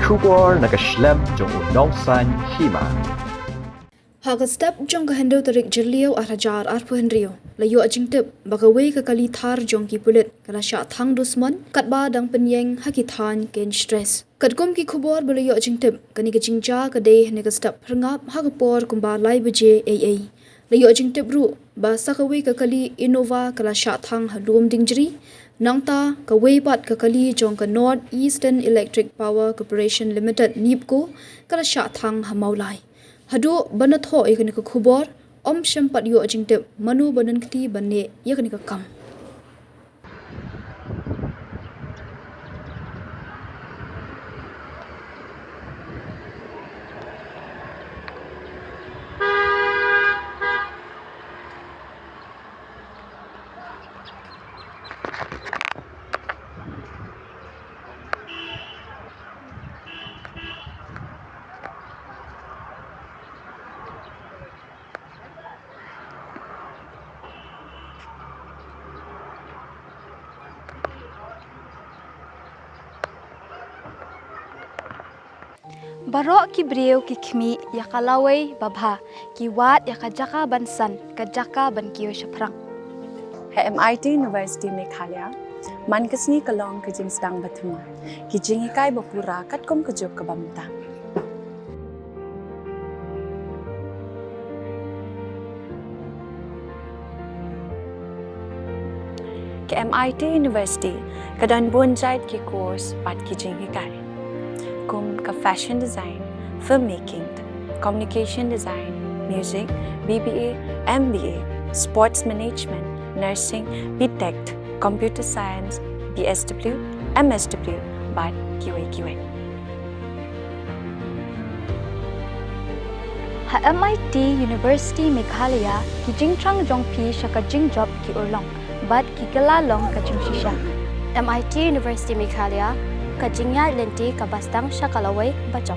Kubor nakashlem jong unong san Hima. Haga step jong ka hendo tarik jerliau arajar arpu henrio. Layo ajing tip bagawe ka kali Thar jong ki Pulit kala Shah Thang dusman katba dang penyeng hakitan Kench'S. Katkum ki kubor belayo ajing tip kani ka jingja ka deh ne ka step rengap haga por kumba lai beje AA. Layo ajing tip ru ba sakawe ka kali Innova kala Shah Thang Lumdiengjri nangta ka weipat ka kali jong ka North Eastern Electric Power Corporation Limited Neepco kala Shah Thang Mawlai. Hadu banat ho ikani ka khubor om shampat yo ajing tip manu banan kti banne yakani ka kam. Barok ki brio ki khmi yakalawai babha ki wat yakajaka bansan kajaka ban kiyo shaprang. MIT University Meghalaya mankasni kalong ka jing sedang bathuma ki jing ikai bapura katkom kajop ka bamta. Ke MIT University kadan bonjait ki course pat ki jing ikai. Kum ka fashion design, filmmaking, communication design, music, BBA, MBA, sports management, nursing, BTech, computer science, BSW, MSW, but QA. Ha MIT University Meghalaya ki jingtrang jongpi shaka jing job ki urlong, but ki kalalong ka shisha. MIT University Meghalaya kajingya lenti kabastang syakalawai bacok.